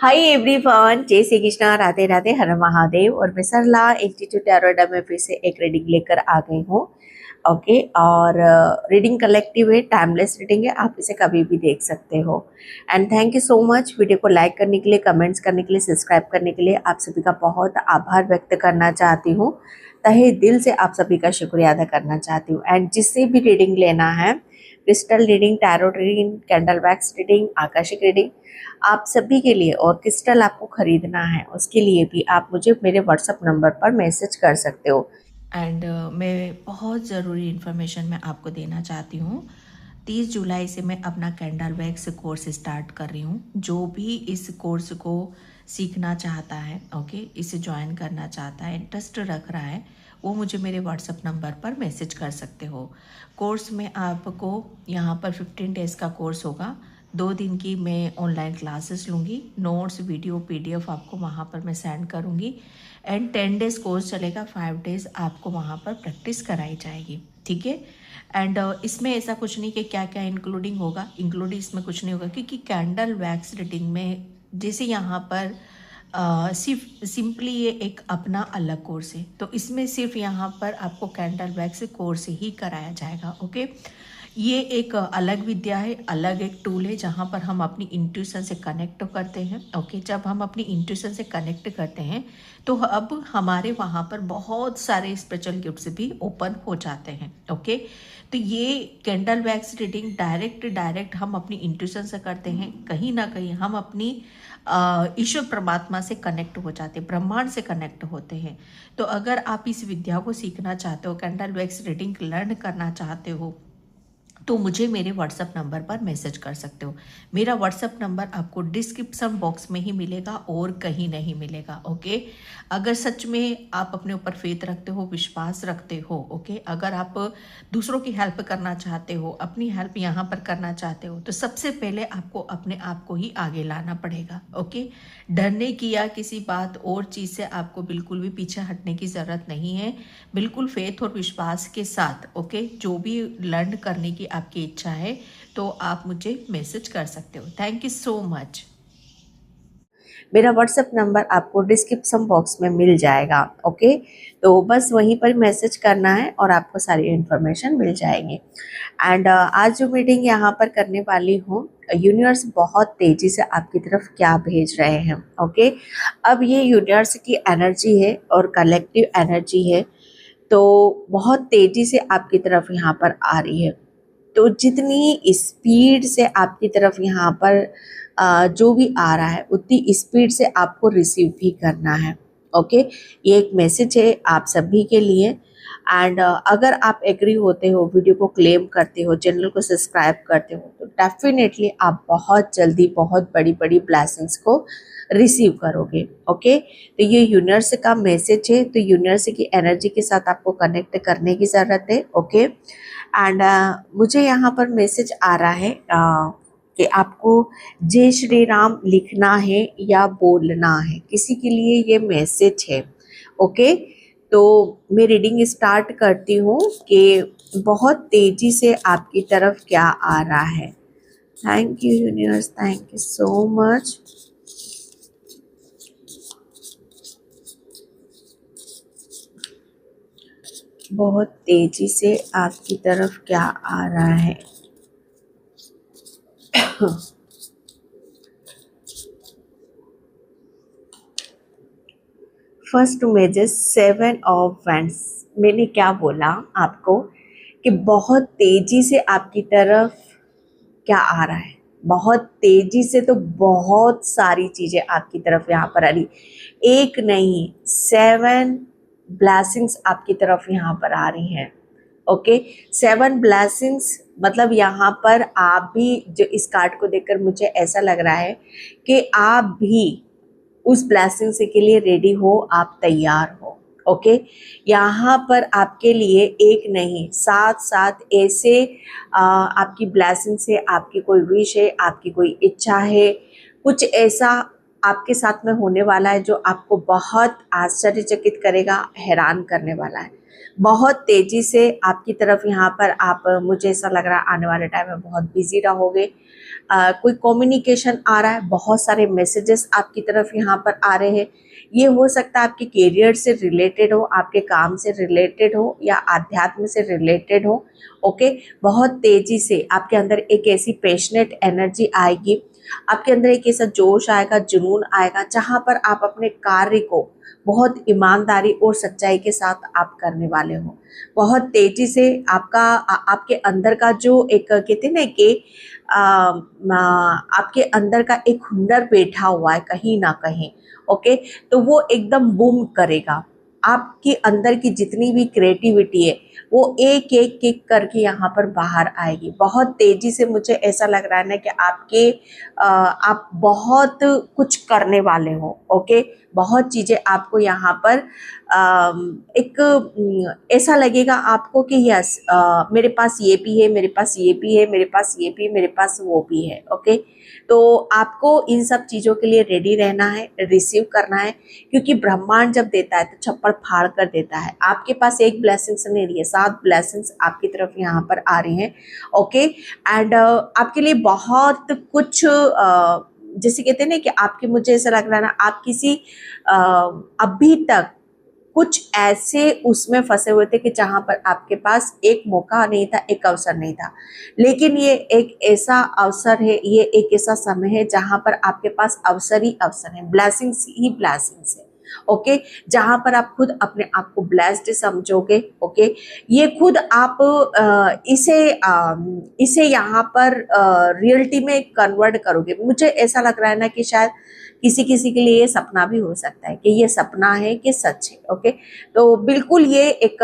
Hi everyone, जय श्री कृष्णा, राधे राधे, हर महादेव। और मैं सरला इंस्टीट्यूट टैरोट में फिर से एक रीडिंग लेकर आ गई हूँ। ओके, और रीडिंग कलेक्टिव है, टाइमलेस रीडिंग है, आप इसे कभी भी देख सकते हो। And thank you so much video को लाइक करने के लिए, कमेंट्स करने के लिए, सब्सक्राइब करने के लिए। आप सभी का बहुत आभार व्यक्त करना चाहती हूँ, तहे दिल से आप सभी का शुक्रिया अदा करना चाहती हूँ। एंड जिससे भी रीडिंग लेना है, crystal reading, tarot reading, candle wax reading, Akashic reading, आप सभी के लिए, और क्रिस्टल आपको खरीदना है उसके लिए भी आप मुझे मेरे व्हाट्सएप नंबर पर मैसेज कर सकते हो। एंड मैं बहुत ज़रूरी इन्फॉर्मेशन मैं आपको देना चाहती हूँ। 30 जुलाई से मैं अपना कैंडल वैक्स कोर्स स्टार्ट कर रही हूँ। जो भी इस कोर्स को सीखना चाहता है, ओके, इसे ज्वाइन करना चाहता है, इंटरेस्ट रख रहा है, वो मुझे मेरे व्हाट्सएप नंबर पर मैसेज कर सकते हो। कोर्स में आपको यहाँ पर 15 डेज़ का कोर्स होगा। 2 दिन की मैं ऑनलाइन क्लासेस लूँगी, नोट्स, वीडियो, पीडीएफ आपको वहाँ पर मैं सेंड करूँगी। एंड 10 डेज़ कोर्स चलेगा, 5 डेज़ आपको वहाँ पर प्रैक्टिस कराई जाएगी, ठीक है। एंड इसमें ऐसा कुछ नहीं कि क्या क्या इंक्लूडिंग होगा, इंक्लूडिंग इसमें कुछ नहीं होगा, क्योंकि कैंडल वैक्स रीडिंग में जैसे यहाँ पर सिर्फ सिंपली ये एक अपना अलग कोर्स है, तो इसमें सिर्फ यहाँ पर आपको कैंडल वैक्स कोर्स ही कराया जाएगा, ओके। ये एक अलग विद्या है, अलग एक टूल है, जहाँ पर हम अपनी इंट्यूशन से कनेक्ट करते हैं, ओके। जब हम अपनी इंट्यूशन से कनेक्ट करते हैं तो अब हमारे वहाँ पर बहुत सारे स्पिरिचुअल गिफ्ट्स भी ओपन हो जाते हैं, ओके। तो ये कैंडल वैक्स रीडिंग डायरेक्ट हम अपनी इंट्यूशन से करते हैं। कहीं ना कहीं हम अपनी ईश्वर परमात्मा से कनेक्ट हो जाते हैं, ब्रह्मांड से कनेक्ट होते हैं। तो अगर आप इस विद्या को सीखना चाहते हो, कैंडल वैक्स रीडिंग लर्न करना चाहते हो, तो मुझे मेरे व्हाट्सएप नंबर पर मैसेज कर सकते हो। मेरा व्हाट्सएप नंबर आपको डिस्क्रिप्शन बॉक्स में ही मिलेगा और कहीं नहीं मिलेगा, ओके। अगर सच में आप अपने ऊपर फेथ रखते हो, विश्वास रखते हो, ओके, अगर आप दूसरों की हेल्प करना चाहते हो, अपनी हेल्प यहाँ पर करना चाहते हो, तो सबसे पहले आपको अपने आप को ही आगे लाना पड़ेगा, ओके। डरने की या किसी बात और चीज़ से आपको बिल्कुल भी पीछे हटने की ज़रूरत नहीं है। बिल्कुल फेथ और विश्वास के साथ, ओके, जो भी लर्न करने की आपकी इच्छा है तो आप मुझे मैसेज कर सकते हो। Thank you so much. मेरा व्हाट्सएप नंबर आपको डिस्क्रिप्शन बॉक्स में मिल जाएगा, ओके। तो बस वहीं पर मैसेज करना है और आपको सारी इन्फॉर्मेशन मिल जाएंगी। एंड आज जो मीटिंग यहाँ पर करने वाली हूँ, यूनिवर्स बहुत तेजी से आपकी तरफ क्या भेज रहे हैं, ओके। अब ये यूनिवर्स की एनर्जी है और कलेक्टिव एनर्जी है, तो बहुत तेजी से आपकी तरफ यहाँ पर आ रही है। तो जितनी स्पीड से आपकी तरफ यहाँ पर जो भी आ रहा है, उतनी स्पीड से आपको रिसीव भी करना है, ओके। ये एक मैसेज है आप सभी के लिए। एंड अगर आप एग्री होते हो, वीडियो को क्लेम करते हो, चैनल को सब्सक्राइब करते हो, तो डेफिनेटली आप बहुत जल्दी बहुत बड़ी बड़ी ब्लेसिंग्स को रिसीव करोगे, ओके। तो ये यूनिवर्स का मैसेज है, तो यूनिवर्स की एनर्जी के साथ आपको कनेक्ट करने की ज़रूरत है, ओके। एंड मुझे यहाँ पर मैसेज आ रहा है कि आपको जय श्री राम लिखना है या बोलना है, किसी के लिए ये मैसेज है, ओके। तो मैं रीडिंग स्टार्ट करती हूँ कि बहुत तेजी से आपकी तरफ क्या आ रहा है। Thank you universe, thank you so much. बहुत तेजी से आपकी तरफ क्या आ रहा है। First images 7 of wands. मैंने क्या बोला आपको कि बहुत तेजी से आपकी तरफ क्या आ रहा है, बहुत तेजी से, तो बहुत सारी चीजें आपकी तरफ यहाँ पर आ रही, एक नहीं 7 ब्लेसिंग्स आपकी तरफ यहाँ पर आ रही हैं, ओके। 7 ब्लेसिंग्स मतलब यहाँ पर आप भी, जो इस कार्ड को देखकर मुझे ऐसा लग रहा है कि आप भी उस ब्लेसिंग के लिए रेडी हो, आप तैयार हो, ओके। यहाँ पर आपके लिए एक नहीं 7 ऐसे आपकी ब्लेसिंग से, आपकी कोई विश है, आपकी कोई इच्छा है, कुछ ऐसा आपके साथ में होने वाला है जो आपको बहुत आश्चर्यचकित करेगा, हैरान करने वाला है। बहुत तेजी से आपकी तरफ यहाँ पर आप, मुझे ऐसा लग रहा है आने वाले टाइम में बहुत बिजी रहोगे। कोई कम्युनिकेशन आ रहा है, बहुत सारे मैसेजेस आपकी तरफ यहाँ पर आ रहे हैं। ये हो सकता है आपके करियर से रिलेटेड हो, आपके काम से रिलेटेड हो या आध्यात्म से रिलेटेड हो। ओके, बहुत तेजी से आपके अंदर एक ऐसी पैशनेट एनर्जी आएगी, आपके अंदर एक ऐसा जोश आएगा, जुनून आएगा, जहां पर आप अपने कार्य को बहुत ईमानदारी और सच्चाई के साथ आप करने वाले हो। बहुत तेजी से आपके अंदर का जो एक कहते हैं ना कि आपके अंदर का एक हुनर बैठा हुआ है कहीं ना कहीं। ओके, तो वो एकदम बूम करेगा। आपके अंदर की जितनी भी क्रिएटिविटी है वो एक एक एक करके यहाँ पर बाहर आएगी। बहुत तेजी से मुझे ऐसा लग रहा है ना कि आप बहुत कुछ करने वाले हो। ओके, बहुत चीजें आपको यहाँ पर एक ऐसा लगेगा आपको कि यस, मेरे पास ये भी है, मेरे पास ये भी है, मेरे पास ये भी, मेरे पास वो भी है। ओके, तो आपको इन सब चीजों के लिए रेडी रहना है, रिसीव करना है, क्योंकि ब्रह्मांड जब देता है तो छप्पड़ फाड़ कर देता है। आपके पास एक ब्लेसिंग्स नहीं रही है, 7 ब्लेसिंग्स आपकी तरफ यहाँ पर आ रही हैं। ओके, एंड आपके लिए बहुत कुछ जैसे कहते हैं ना कि आपके, मुझे ऐसा लग रहा है ना, आप किसी अभी तक कुछ ऐसे उसमें फंसे हुए थे कि जहां पर आपके पास एक मौका नहीं था, एक अवसर नहीं था। लेकिन ये एक ऐसा अवसर है, ये एक ऐसा समय है जहां पर आपके पास अवसर ही अवसर है, ब्लेसिंग्स ही ब्लेसिंग्स है। ओके, जहां पर आप खुद अपने आप को ब्लेस्ड समझोगे। ओके, ये खुद आप इसे यहाँ पर रियलिटी में कन्वर्ट करोगे। मुझे ऐसा लग रहा है ना कि शायद किसी किसी के लिए ये सपना भी हो सकता है कि ये सपना है कि सच है। ओके, तो बिल्कुल ये एक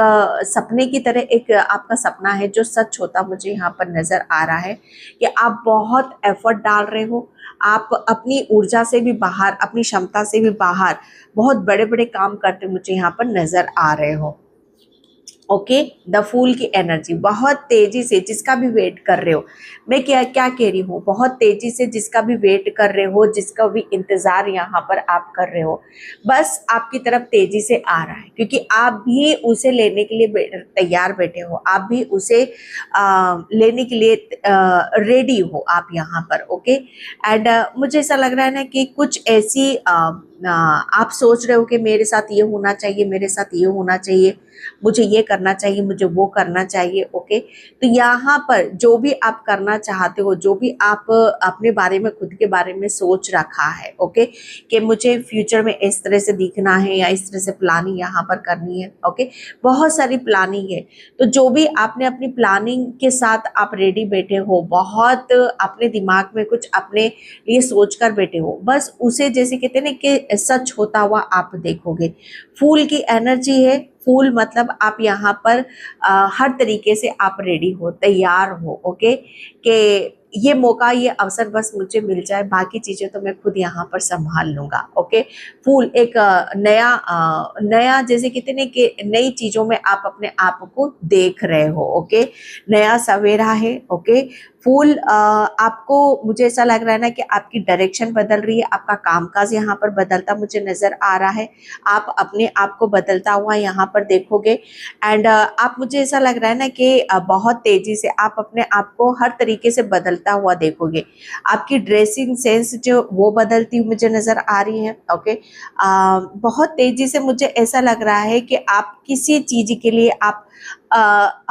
सपने की तरह एक आपका सपना है जो सच होता मुझे यहाँ पर नजर आ रहा है कि आप बहुत एफर्ट डाल रहे हो, आप अपनी ऊर्जा से भी बाहर, अपनी क्षमता से भी बाहर बहुत बड़े बड़े काम करते मुझे यहाँ पर नजर आ रहे हो। ओके, द फूल की एनर्जी बहुत तेजी से, जिसका भी वेट कर रहे हो, मैं क्या क्या कह रही हूँ, बहुत तेजी से जिसका भी वेट कर रहे हो, जिसका भी इंतजार यहाँ पर आप कर रहे हो, बस आपकी तरफ तेजी से आ रहा है, क्योंकि आप भी उसे लेने के लिए तैयार बैठे हो, आप भी उसे लेने के लिए रेडी हो आप यहाँ पर। ओके, एंड मुझे ऐसा लग रहा है ना कि कुछ ऐसी आप सोच रहे हो कि मेरे साथ ये होना चाहिए, मेरे साथ ये होना चाहिए, मुझे ये करना चाहिए, मुझे वो करना चाहिए। ओके, तो यहाँ पर जो भी आप करना चाहते हो, जो भी आप अपने बारे में, खुद के बारे में सोच रखा है, ओके, कि मुझे फ्यूचर में इस तरह से दिखना है या इस तरह से प्लानिंग यहाँ पर करनी है। ओके, बहुत सारी प्लानिंग है, तो जो भी आपने अपनी प्लानिंग के साथ आप रेडी बैठे हो, बहुत अपने दिमाग में कुछ अपने लिए सोच कर बैठे हो, बस उसे जैसे कहते हैं ना कि सच होता हुआ आप देखोगे। फूल की एनर्जी है, फूल मतलब आप यहाँ पर हर तरीके से आप रेडी हो, तैयार हो। ओके, कि ये मौका, ये अवसर बस मुझे मिल जाए, बाकी चीजें तो मैं खुद यहाँ पर संभाल लूंगा। ओके, फूल एक नया जैसे कहते हैं कि नई चीजों में आप अपने आप को देख रहे हो। ओके, नया सवेरा है। ओके, फूल आपको, मुझे ऐसा लग रहा है ना कि आपकी डायरेक्शन बदल रही है, आपका कामकाज यहाँ पर बदलता मुझे नजर आ रहा है, आप अपने आप को बदलता हुआ यहाँ पर देखोगे। एंड आप, मुझे ऐसा लग रहा है ना कि बहुत तेजी से आप अपने आप को हर तरीके से बदलता हुआ देखोगे। आपकी ड्रेसिंग सेंस जो वो बदलती हुई मुझे नजर आ रही है। ओके, बहुत तेजी से मुझे ऐसा लग रहा है कि आप किसी चीज के लिए, आप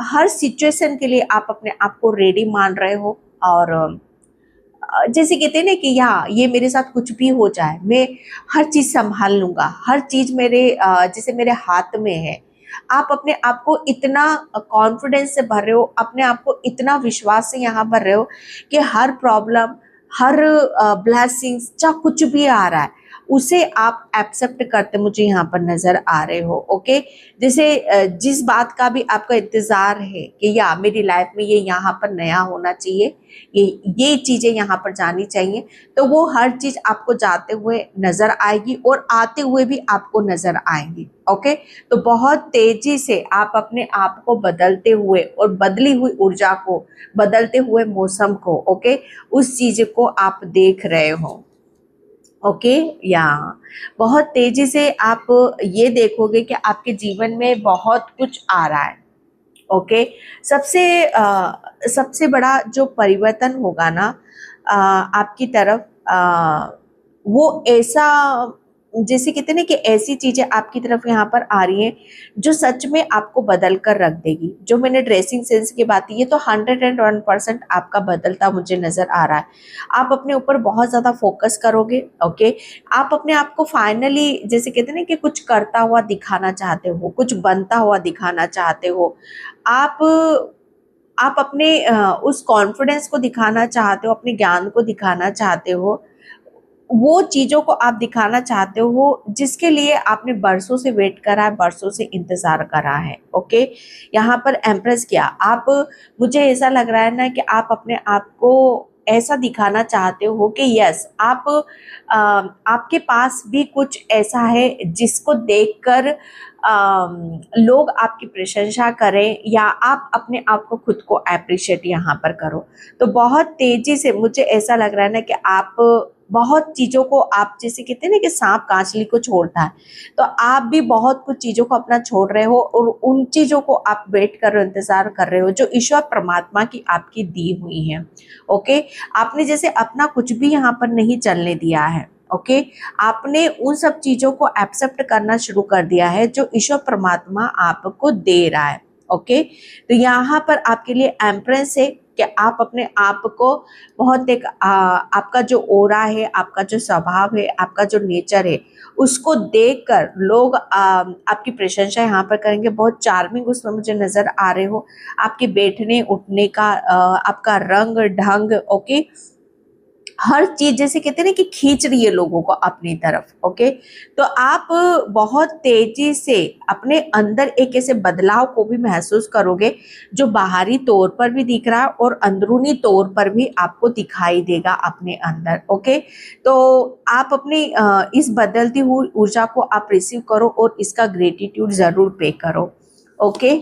हर सिचुएशन के लिए आप अपने आप को रेडी मान रहे हो। और जैसे कहते हैं ना कि या ये मेरे साथ कुछ भी हो जाए, मैं हर चीज संभाल लूंगा, हर चीज मेरे जैसे मेरे हाथ में है। आप अपने आप को इतना कॉन्फिडेंस से भर रहे हो, अपने आप को इतना विश्वास से यहाँ भर रहे हो कि हर प्रॉब्लम, हर ब्लेसिंग्स, चाहे कुछ भी आ रहा है, उसे आप एक्सेप्ट करते मुझे यहाँ पर नजर आ रहे हो। ओके, जैसे जिस बात का भी आपका इंतजार है कि या मेरी लाइफ में ये यहाँ पर नया होना चाहिए, ये चीजें यहाँ पर जानी चाहिए, तो वो हर चीज आपको जाते हुए नजर आएगी और आते हुए भी आपको नजर आएंगी। ओके, तो बहुत तेजी से आप अपने आप को बदलते हुए और बदली हुई ऊर्जा को, बदलते हुए मौसम को, ओके, उस चीज को आप देख रहे हो। ओके, या बहुत तेजी से आप ये देखोगे कि आपके जीवन में बहुत कुछ आ रहा है। ओके, सबसे सबसे बड़ा जो परिवर्तन होगा ना आपकी तरफ, वो ऐसा, जैसे कहते हैं ना कि ऐसी चीजें आपकी तरफ यहाँ पर आ रही हैं जो सच में आपको बदल कर रख देगी। जो मैंने ड्रेसिंग सेंस की बात की, ये तो 101% आपका बदलता मुझे नजर आ रहा है। आप अपने ऊपर बहुत ज्यादा फोकस करोगे। ओके, आप अपने आप को फाइनली, जैसे कहते हैं ना कि कुछ करता हुआ दिखाना चाहते हो, कुछ बनता हुआ दिखाना चाहते हो। आप आप अपने उस कॉन्फिडेंस को दिखाना चाहते हो, अपने ज्ञान को दिखाना चाहते हो, वो चीजों को आप दिखाना चाहते हो जिसके लिए आपने बरसों से वेट करा है, बरसों से इंतजार करा है। ओके, यहाँ पर एम्प्रेस किया आप, मुझे ऐसा लग रहा है ना कि आप अपने आप को ऐसा दिखाना चाहते हो कि यस, आप आपके पास भी कुछ ऐसा है जिसको देखकर लोग आपकी प्रशंसा करें, या आप अपने आप को खुद को अप्रिशिएट यहाँ पर करो। तो बहुत तेजी से मुझे ऐसा लग रहा है ना कि आप बहुत चीजों को, आप जैसे कहते हैं ना कि सांप कांचली को छोड़ता है, तो आप भी बहुत कुछ चीजों को अपना छोड़ रहे हो और उन चीजों को आप वेट कर रहे हो, इंतजार कर रहे हो जो ईश्वर परमात्मा की आपकी दी हुई है। ओके, आपने जैसे अपना कुछ भी यहाँ पर नहीं चलने दिया है। ओके, आपने उन सब चीजों को एक्सेप्ट करना शुरू कर दिया है जो ईश्वर परमात्मा आपको दे रहा है। ओके, तो यहाँ पर आपके लिए एम्प्रेस है कि आप अपने आप को बहुत एक आपका जो ओरा है, आपका जो स्वभाव है, आपका जो नेचर है, उसको देखकर लोग आपकी प्रशंसा यहाँ पर करेंगे। बहुत चार्मिंग उसमें मुझे नजर आ रहे हो, आपके बैठने उठने का, आपका रंग ढंग। ओके, हर चीज जैसे कहते हैं ना कि खींच रही है लोगों को अपनी तरफ। ओके, तो आप बहुत तेजी से अपने अंदर एक ऐसे बदलाव को भी महसूस करोगे जो बाहरी तौर पर भी दिख रहा है और अंदरूनी तौर पर भी आपको दिखाई देगा अपने अंदर। ओके, तो आप अपनी इस बदलती हुई ऊर्जा को आप रिसीव करो और इसका ग्रेटिट्यूड जरूर पे करो। ओके,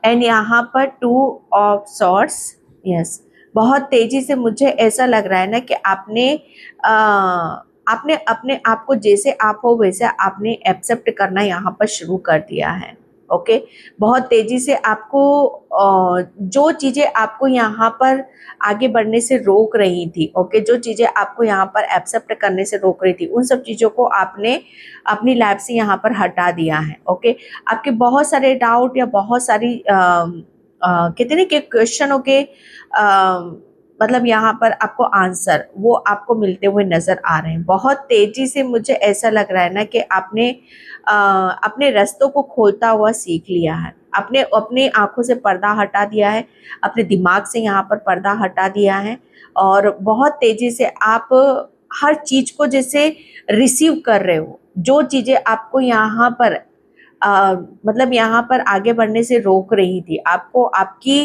एंड यहाँ पर 2 ऑफ सॉर्ड्स, यस, बहुत तेजी से मुझे ऐसा लग रहा है ना कि आपने अपने आप को जैसे आप हो वैसे आपने एक्सेप्ट करना यहाँ पर शुरू कर दिया है। ओके, बहुत तेजी से आपको जो चीजें आपको यहाँ पर आगे बढ़ने से रोक रही थी, ओके, जो चीजें आपको यहाँ पर एक्सेप्ट करने से रोक रही थी, उन सब चीजों को आपने अपनी लाइफ से यहाँ पर हटा दिया है। ओके, आपके बहुत सारे डाउट या बहुत सारी कहते हैं ना कि क्वेश्चनों के मतलब यहाँ पर आपको आंसर वो आपको मिलते हुए नजर आ रहे हैं। बहुत तेजी से मुझे ऐसा लग रहा है ना कि आपने अपने रास्तों को खोलता हुआ सीख लिया है, अपने अपने आंखों से पर्दा हटा दिया है, अपने दिमाग से यहाँ पर पर्दा हटा दिया है, और बहुत तेजी से आप हर चीज को जैसे रिसीव कर रहे हो। जो चीजें आपको यहाँ पर मतलब यहाँ पर आगे बढ़ने से रोक रही थी, आपको आपकी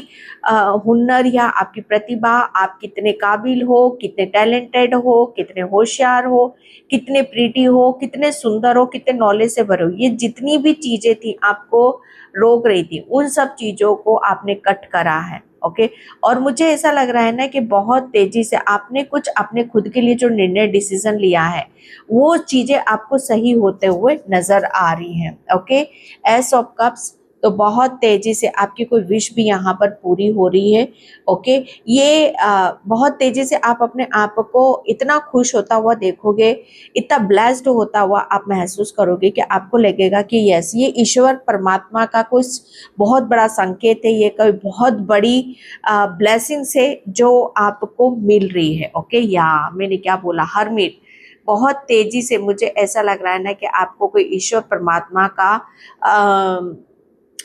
हुनर या आपकी प्रतिभा, आप कितने काबिल हो, कितने टैलेंटेड हो, कितने होशियार हो, कितने प्रीटी हो, कितने सुंदर हो, कितने नॉलेज से भरे हो, ये जितनी भी चीजें थी आपको रोक रही थी, उन सब चीजों को आपने कट करा है। ओके, और मुझे ऐसा लग रहा है ना कि बहुत तेजी से आपने कुछ अपने खुद के लिए जो निर्णय डिसीजन लिया है वो चीजें आपको सही होते हुए नजर आ रही हैं। ओके, एस ऑफ कप्स, तो बहुत तेजी से आपकी कोई विश भी यहाँ पर पूरी हो रही है। ओके, ये बहुत तेजी से आप अपने आप को इतना खुश होता हुआ देखोगे, इतना ब्लेस्ड होता हुआ आप महसूस करोगे कि आपको लगेगा कि यस, ये ईश्वर परमात्मा का कुछ बहुत बड़ा संकेत है, ये कोई बहुत बड़ी ब्लेसिंग्स है जो आपको मिल रही है। ओके, या मैंने क्या बोला, हरमिट, बहुत तेजी से मुझे ऐसा लग रहा है ना कि आपको कोई ईश्वर परमात्मा का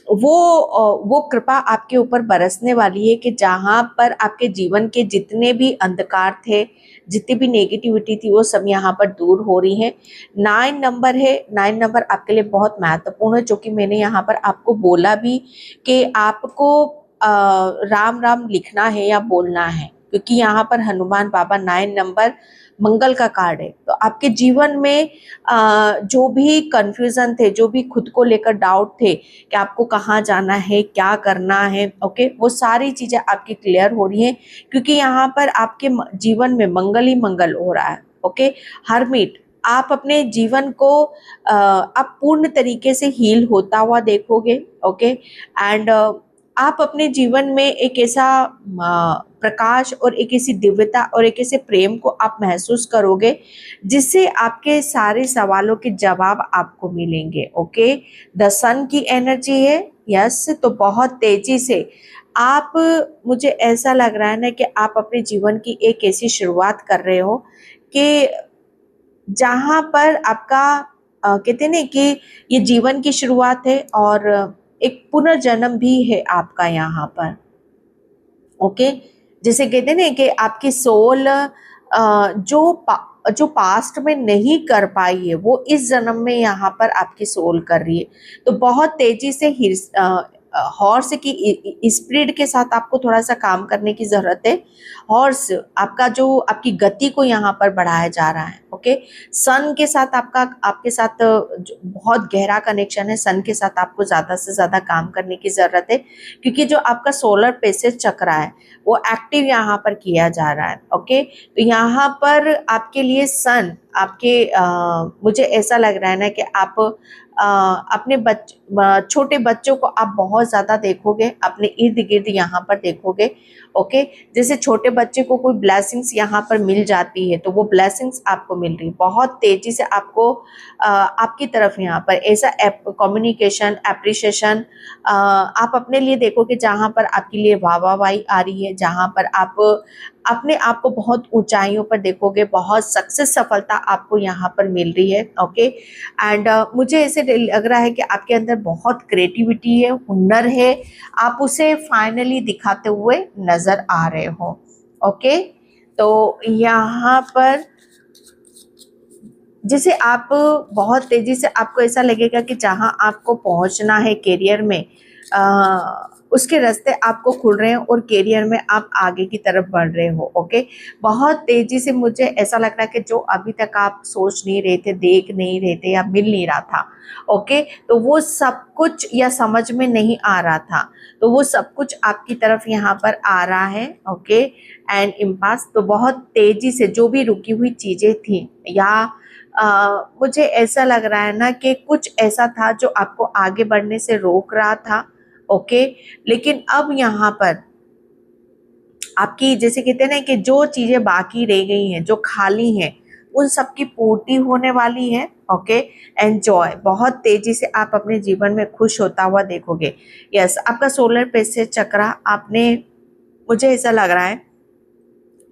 वो कृपा आपके ऊपर बरसने वाली है कि जहां पर आपके जीवन के जितने भी अंधकार थे, जितनी भी नेगेटिविटी थी, वो सब यहाँ पर दूर हो रही है। 9 नंबर है, 9 नंबर आपके लिए बहुत महत्वपूर्ण है, जो कि मैंने यहाँ पर आपको बोला भी कि आपको राम राम लिखना है या बोलना है, क्योंकि यहाँ पर हनुमान बाबा 9 नंबर मंगल का कार्ड है। तो आपके जीवन में जो भी कंफ्यूजन थे, जो भी खुद को लेकर डाउट थे कि आपको कहाँ जाना है, क्या करना है, ओके, वो सारी चीजें आपकी क्लियर हो रही हैं, क्योंकि यहाँ पर आपके जीवन में मंगल ही मंगल हो रहा है। ओके, हरमिट, आप अपने जीवन को आप पूर्ण तरीके से हील होता हुआ देखोगे। ओके एंड आप अपने जीवन में एक ऐसा प्रकाश और एक ऐसी दिव्यता और एक ऐसे प्रेम को आप महसूस करोगे जिससे आपके सारे सवालों के जवाब आपको मिलेंगे। ओके, द सन की एनर्जी है। यस, तो बहुत तेजी से आप, मुझे ऐसा लग रहा है ना कि आप अपने जीवन की एक ऐसी शुरुआत कर रहे हो कि जहाँ पर आपका कहते हैं ना कि ये जीवन की शुरुआत है और एक पुनर्जन्म भी है आपका यहाँ पर। ओके, जैसे कहते हैं ना कि आपकी सोल जो पास्ट में नहीं कर पाई है वो इस जन्म में यहाँ पर आपकी सोल कर रही है। तो बहुत तेजी से हॉर्स की स्पीड के साथ आपको थोड़ा सा काम करने की जरूरत है। हॉर्स आपका जो आपकी गति को यहाँ पर बढ़ाया जा रहा है। ओके, सन के साथ आपके साथ बहुत गहरा कनेक्शन है। सन के साथ आपको ज्यादा से ज्यादा काम करने की जरूरत है क्योंकि जो आपका सोलर प्लेक्सस चक्र है वो एक्टिव यहाँ पर किया जा रहा है। ओके, तो यहाँ पर आपके लिए सन आपके मुझे ऐसा लग रहा है ना कि आप अपने छोटे बच्चों को आप बहुत ज्यादा देखोगे, अपने इर्द गिर्द यहाँ पर देखोगे। ओके, जैसे छोटे बच्चे को कोई ब्लेसिंग्स यहाँ पर मिल जाती है तो वो ब्लेसिंग्स आपको मिल रही है बहुत तेजी से आपको आपकी तरफ यहाँ पर ऐसा कम्युनिकेशन एप्रिशिएशन आप अपने लिए देखोगे जहाँ पर आपके लिए वाहवाही आ रही है, जहाँ पर आप अपने आप को बहुत ऊंचाइयों पर देखोगे, बहुत सक्सेस सफलता आपको यहाँ पर मिल रही है। ओके एंड मुझे ऐसे लग रहा है कि आपके अंदर बहुत क्रिएटिविटी है, हुनर है, आप उसे फाइनली दिखाते हुए नजर आ रहे हो। ओके, तो यहाँ पर जैसे आप बहुत तेजी से आपको ऐसा लगेगा कि जहां आपको पहुंचना है करियर में उसके रास्ते आपको खुल रहे हैं और करियर में आप आगे की तरफ बढ़ रहे हो। ओके, बहुत तेजी से मुझे ऐसा लग रहा है कि जो अभी तक आप सोच नहीं रहे थे, देख नहीं रहे थे या मिल नहीं रहा था, ओके, तो वो सब कुछ या समझ में नहीं आ रहा था, तो वो सब कुछ आपकी तरफ यहाँ पर आ रहा है। ओके एंड इम्पास, तो बहुत तेजी से जो भी रुकी हुई चीजें थी या मुझे ऐसा लग रहा है ना कि कुछ ऐसा था जो आपको आगे बढ़ने से रोक रहा था। ओके, लेकिन अब यहाँ पर आपकी जैसे कहते हैं ना कि जो चीजें बाकी रह गई हैं, जो खाली हैं, उन सब की पूर्ति होने वाली है। ओके, एंजॉय, बहुत तेजी से आप अपने जीवन में खुश होता हुआ देखोगे। यस, आपका सोलर प्लेक्सस चक्र, आपने, मुझे ऐसा लग रहा है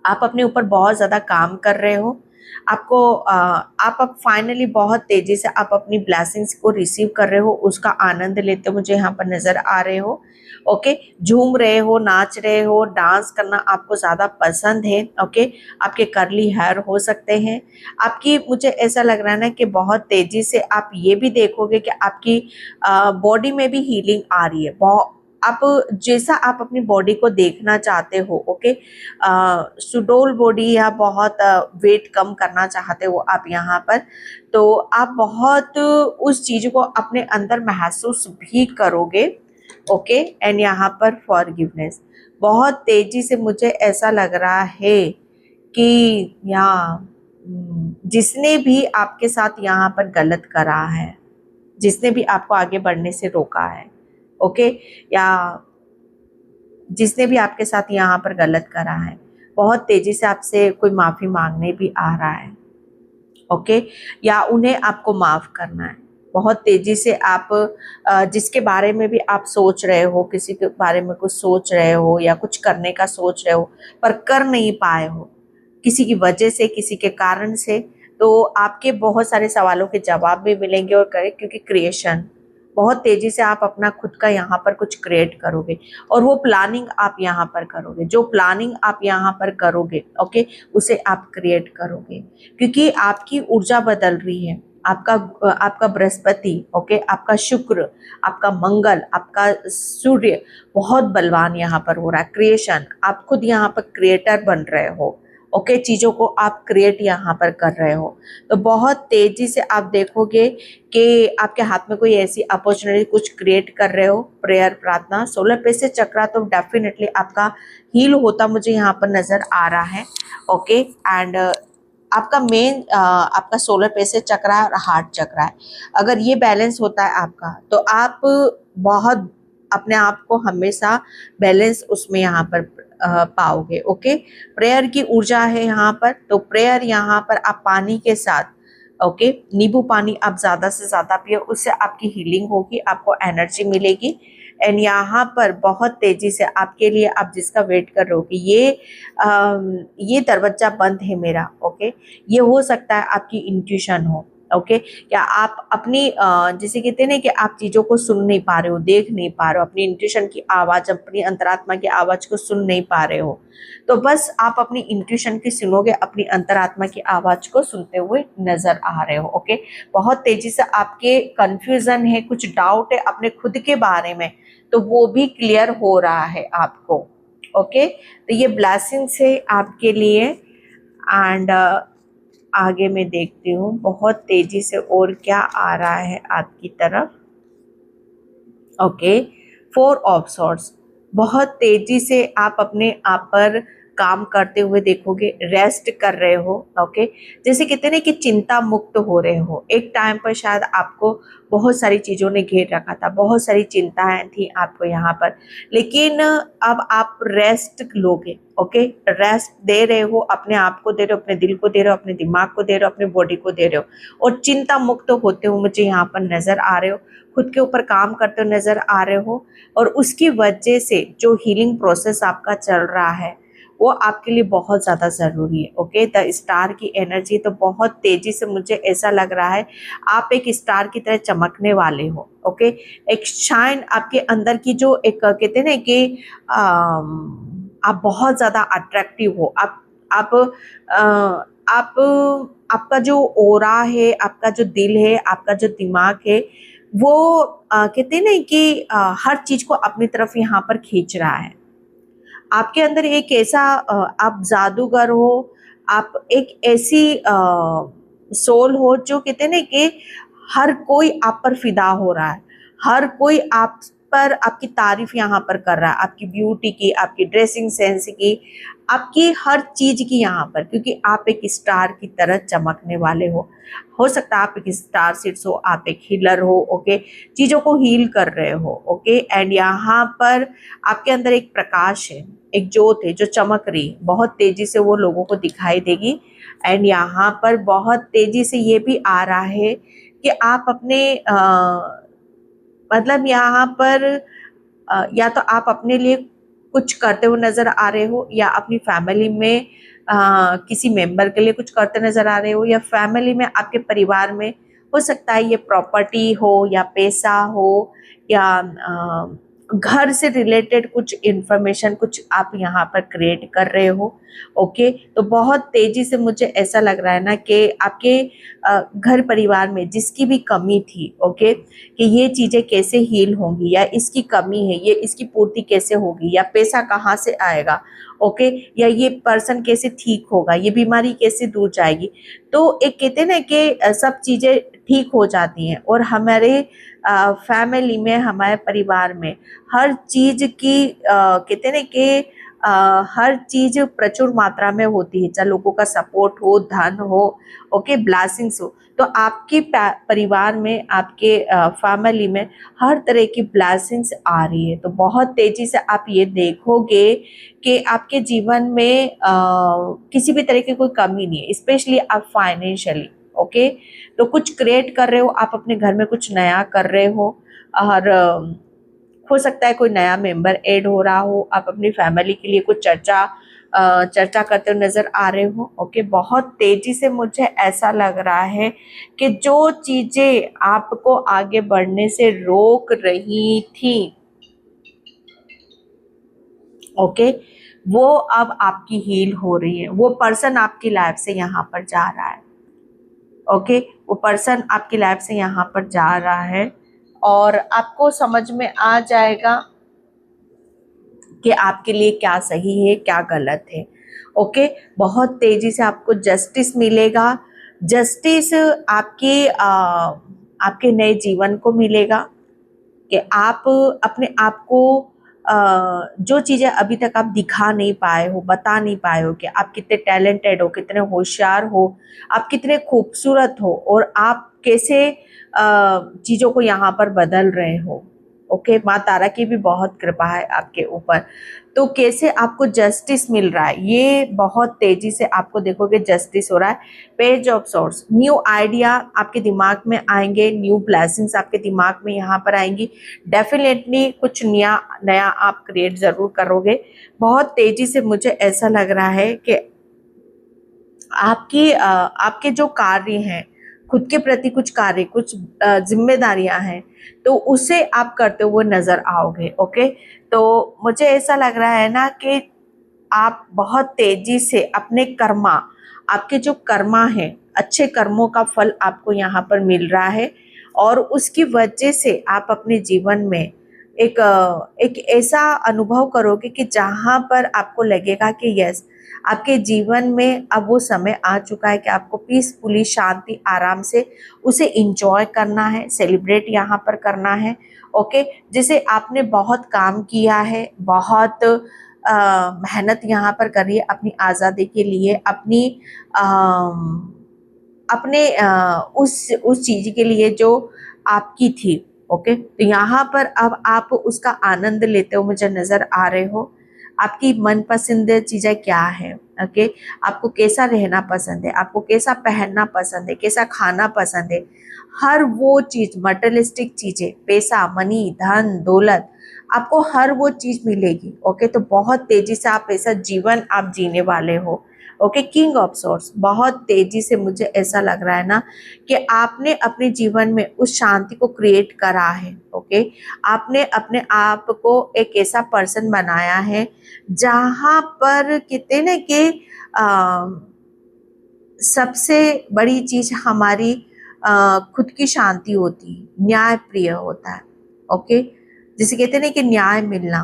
आप अपने ऊपर बहुत ज्यादा काम कर रहे हो। आपको आप अब फाइनली बहुत तेजी से आप अपनी ब्लेसिंग्स को रिसीव कर रहे हो, उसका आनंद लेते मुझे यहाँ पर नजर आ रहे हो। ओके, झूम रहे हो, नाच रहे हो, डांस करना आपको ज्यादा पसंद है। ओके, आपके कर्ली हेयर हो सकते हैं आपकी, मुझे ऐसा लग रहा है ना कि बहुत तेजी से आप ये भी देखोगे कि आपकी बॉडी में भी हीलिंग आ रही है। बहुत आप जैसा आप अपनी बॉडी को देखना चाहते हो, ओके, सुडोल बॉडी या बहुत वेट कम करना चाहते हो आप यहाँ पर, तो आप बहुत उस चीज को अपने अंदर महसूस भी करोगे। ओके एंड यहाँ पर फॉरगिवनेस, बहुत तेजी से मुझे ऐसा लग रहा है कि यहाँ जिसने भी आपके साथ यहाँ पर गलत करा है, जिसने भी आपको आगे बढ़ने से रोका है, ओके, या जिसने भी आपके साथ यहाँ पर गलत करा है, बहुत तेजी से आपसे कोई माफी मांगने भी आ रहा है। ओके, या उन्हें आपको माफ करना है। बहुत तेजी से आप जिसके बारे में भी आप सोच रहे हो, किसी के बारे में कुछ सोच रहे हो या कुछ करने का सोच रहे हो पर कर नहीं पाए हो, किसी की वजह से, किसी के कारण से, तो आपके बहुत सारे सवालों के जवाब भी मिलेंगे और करें, क्योंकि क्रिएशन, बहुत तेजी से आप अपना खुद का यहाँ पर कुछ क्रिएट करोगे और वो प्लानिंग आप यहाँ पर करोगे, जो प्लानिंग आप यहाँ पर करोगे, ओके, उसे आप क्रिएट करोगे क्योंकि आपकी ऊर्जा बदल रही है। आपका बृहस्पति, ओके, आपका शुक्र, आपका मंगल, आपका सूर्य बहुत बलवान यहाँ पर हो रहा है। क्रिएशन, आप खुद यहाँ पर क्रिएटर बन रहे हो। ओके, चीजों को आप क्रिएट यहाँ पर कर रहे हो, तो बहुत तेजी से आप देखोगे कि आपके हाथ में कोई ऐसी अपॉर्चुनिटी कुछ क्रिएट कर रहे हो। प्रेयर, प्रार्थना, सोलर प्लेक्सस चक्र तो डेफिनेटली आपका हील होता मुझे यहाँ पर नजर आ रहा है। ओके एंड आपका मेन आपका सोलर प्लेक्सस चक्र है और हार्ट चक्र है। अगर ये बैलेंस होता है आपका, तो आप बहुत अपने आप को हमेशा बैलेंस उसमें यहाँ पर पाओगे। ओके, प्रेयर की ऊर्जा है यहाँ पर, तो प्रेयर यहाँ पर आप पानी के साथ, ओके, नींबू पानी आप ज्यादा से ज्यादा पियो, उससे आपकी हीलिंग होगी, आपको एनर्जी मिलेगी। एंड यहाँ पर बहुत तेजी से आपके लिए, आप जिसका वेट कर रहे हो कि ये दरवाजा बंद है मेरा, ओके, ये हो सकता है आपकी इंट्यूशन हो। ओके, क्या आप अपनी जैसे कहते हैं ना कि आप चीजों को सुन नहीं पा रहे हो, देख नहीं पा रहे हो, अपनी इंट्यूशन की आवाज, अपनी अंतरात्मा की आवाज को सुन नहीं पा रहे हो, तो बस आप अपनी इंट्यूशन की सुनोगे, अपनी अंतरात्मा की आवाज को सुनते हुए नजर आ रहे हो। ओके, बहुत तेजी से आपके कंफ्यूजन है, कुछ डाउट है अपने खुद के बारे में, तो वो भी क्लियर हो रहा है आपको। ओके, तो ये ब्लेसिंग्स है आपके लिए। एंड आगे मैं देखती हूँ बहुत तेजी से और क्या आ रहा है आपकी तरफ। ओके, 4 ऑफ सॉर्ड्स, बहुत तेजी से आप अपने आप पर काम करते हुए देखोगे, रेस्ट कर रहे हो। ओके, जैसे कहते हैं ना कि चिंता मुक्त हो रहे हो। एक टाइम पर शायद आपको बहुत सारी चीजों ने घेर रखा था, बहुत सारी चिंताएं थी आपको यहाँ पर, लेकिन अब आप रेस्ट लोगे। ओके, रेस्ट दे रहे हो, अपने आप को दे रहे हो, अपने दिल को दे रहे हो, अपने दिमाग को दे रहे हो, अपने बॉडी को दे रहे हो, और चिंता मुक्त होते हो मुझे यहाँ पर नजर आ रहे हो, खुद के ऊपर काम करते हुए नजर आ रहे हो। और उसकी वजह से जो हीलिंग प्रोसेस आपका चल रहा है वो आपके लिए बहुत ज़्यादा ज़रूरी है। ओके, द स्टार की एनर्जी तो बहुत तेज़ी से मुझे ऐसा लग रहा है आप एक स्टार की तरह चमकने वाले हो। ओके, एक शाइन आपके अंदर की, जो एक कहते हैं ना कि आप बहुत ज़्यादा अट्रैक्टिव हो। आप अ, आप आपका जो ओरा है, आपका जो दिल है, आपका जो दिमाग है, वो कहते हैं ना कि हर चीज को अपनी तरफ यहाँ पर खींच रहा है। आपके अंदर एक ऐसा आप जादूगर हो, आप एक ऐसी सोल हो जो कहते हैं ना कि हर कोई आप पर फिदा हो रहा है, हर कोई आप पर आपकी तारीफ यहाँ पर कर रहा है, आपकी ब्यूटी की, आपकी ड्रेसिंग सेंस की, आपकी हर चीज की यहाँ पर, क्योंकि आप एक स्टार की तरह चमकने वाले हो सकता है आप एक स्टार सीड्स हो, आप एक हीलर हो। ओके, चीजों को हील कर रहे हो। ओके, एंड यहाँ पर आपके अंदर एक प्रकाश है, एक ज्योत है जो चमक रही है, बहुत तेजी से वो लोगों को दिखाई देगी। एंड यहाँ पर बहुत तेजी से ये भी आ रहा है कि आप अपने मतलब यहाँ पर या तो आप अपने लिए कुछ करते हुए नजर आ रहे हो, या अपनी फैमिली में किसी मेंबर के लिए कुछ करते नजर आ रहे हो, या फैमिली में आपके परिवार में हो सकता है ये प्रॉपर्टी हो, या पैसा हो, या घर से रिलेटेड कुछ इंफॉर्मेशन कुछ आप यहाँ पर क्रिएट कर रहे हो। ओके, तो बहुत तेजी से मुझे ऐसा लग रहा है ना कि आपके घर परिवार में जिसकी भी कमी थी, ओके, कि ये चीजें कैसे हील होंगी, या इसकी कमी है, ये इसकी पूर्ति कैसे होगी, या पैसा कहाँ से आएगा, ओके, या ये पर्सन कैसे ठीक होगा, ये बीमारी कैसे दूर जाएगी। तो एक कहते हैं ना कि सब चीजें ठीक हो जाती हैं, और हमारे फैमिली में, हमारे परिवार में हर चीज की कहते हैं ना कि हर चीज प्रचुर मात्रा में होती है, चाहे लोगों का सपोर्ट हो, धन हो, ओके, ब्लेसिंग्स हो, तो आपके परिवार में, आपके फैमिली में हर तरह की ब्लेसिंग्स आ रही है। तो बहुत तेजी से आप ये देखोगे कि आपके जीवन में किसी भी तरह की कोई कमी नहीं है, स्पेशली आप फाइनेंशियली। ओके, तो कुछ क्रिएट कर रहे हो, आप अपने घर में कुछ नया कर रहे हो, और हो सकता है कोई नया मेंबर ऐड हो रहा हो, आप अपनी फैमिली के लिए कुछ चर्चा करते हुए नजर आ रहे हो। ओके, बहुत तेजी से मुझे ऐसा लग रहा है कि जो चीजें आपको आगे बढ़ने से रोक रही थी, ओके, वो अब आपकी हील हो रही है। वो पर्सन आपकी लाइफ से यहाँ पर जा रहा है। ओके, वो पर्सन आपकी लाइफ से यहाँ पर जा रहा है, और आपको समझ में आ जाएगा कि आपके लिए क्या सही है, क्या गलत है। ओके, बहुत तेजी से आपको जस्टिस मिलेगा। जस्टिस आपके नए जीवन को मिलेगा, कि आप अपने आप को जो चीज़ें अभी तक आप दिखा नहीं पाए हो, बता नहीं पाए हो कि आप कितने टैलेंटेड हो, कितने होशियार हो, आप कितने खूबसूरत हो और आप कैसे चीज़ों को यहाँ पर बदल रहे हो। ओके, माँ तारा की भी बहुत कृपा है आपके ऊपर। तो कैसे आपको जस्टिस मिल रहा है, ये बहुत तेजी से आपको देखोगे जस्टिस हो रहा है। Page of source, new idea आपके दिमाग में आएंगे, न्यू ब्लेसिंग्स आपके दिमाग में यहाँ पर आएंगी। डेफिनेटली कुछ नया नया आप क्रिएट ज़रूर करोगे। बहुत तेजी से मुझे ऐसा लग रहा है कि आपके जो कार्य हैं, खुद के प्रति कुछ कार्य, कुछ जिम्मेदारियां हैं, तो उसे आप करते हुए नजर आओगे। ओके, तो मुझे ऐसा लग रहा है ना कि आप बहुत तेजी से अपने कर्मा, आपके जो कर्मा हैं, अच्छे कर्मों का फल आपको यहाँ पर मिल रहा है और उसकी वजह से आप अपने जीवन में एक ऐसा अनुभव करोगे कि जहाँ पर आपको लगेगा कि यस, आपके जीवन में अब वो समय आ चुका है कि आपको पीसफुली, शांति, आराम से उसे इंजॉय करना है, सेलिब्रेट यहाँ पर करना है। ओके, जैसे आपने बहुत काम किया है, बहुत मेहनत यहाँ पर करी है अपनी आज़ादी के लिए, अपने उस चीज़ के लिए जो आपकी थी। ओके, तो यहाँ पर अब आप उसका आनंद लेते हो मुझे नज़र आ रहे हो। आपकी मनपसंद चीज़ें क्या है? ओके, आपको कैसा रहना पसंद है, आपको कैसा पहनना पसंद है, कैसा खाना पसंद है, हर वो चीज़, मटेरियलिस्टिक चीज़ें, पैसा, मनी, धन दौलत, आपको हर वो चीज़ मिलेगी। ओके, तो बहुत तेज़ी से आप ऐसा जीवन आप जीने वाले हो। ओके, किंग ऑफ सोर्स, बहुत तेजी से मुझे ऐसा लग रहा है ना कि आपने अपने जीवन में उस शांति को क्रिएट करा है। ओके, आपने अपने आप को एक ऐसा पर्सन बनाया है जहाँ पर कहते ना कि सबसे बड़ी चीज हमारी खुद की शांति होती है, न्याय प्रिय होता है। ओके, जिसे कहते हैं ना कि न्याय मिलना,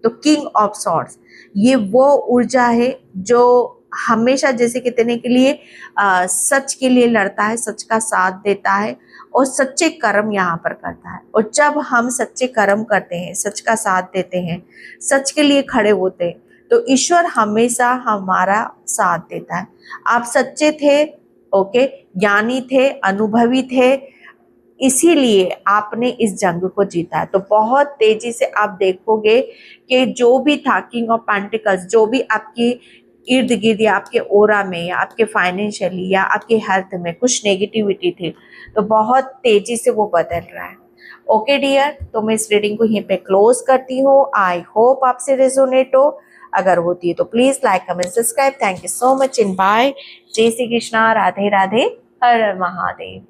तो किंग ऑफ सॉर्ड्स ये वो ऊर्जा है जो हमेशा, जैसे कहते हैं के लिए सच के लिए लड़ता है, सच का साथ देता है और सच्चे कर्म यहाँ पर करता है। और जब हम सच्चे कर्म करते हैं, सच का साथ देते हैं, सच के लिए खड़े होते हैं, तो ईश्वर हमेशा हमारा साथ देता है। आप सच्चे थे, ओके, ज्ञानी थे, अनुभवी थे, इसीलिए आपने इस जंग को जीता है। तो बहुत तेजी से आप देखोगे कि जो भी था किंग ऑफ पेंटिकल्स, जो भी आपकी इर्द गिर्द या आपके ओरा में या आपके फाइनेंशियली या आपके हेल्थ में कुछ नेगेटिविटी थी, तो बहुत तेजी से वो बदल रहा है। ओके डियर, तो मैं इस रीडिंग को यहीं पे क्लोज करती हूँ। आई होप आपसे रेजोनेट हो। अगर होती है तो please like, comment, subscribe. Thank you so much in by. जय श्री कृष्णा, राधे राधे, हर हर महादेव।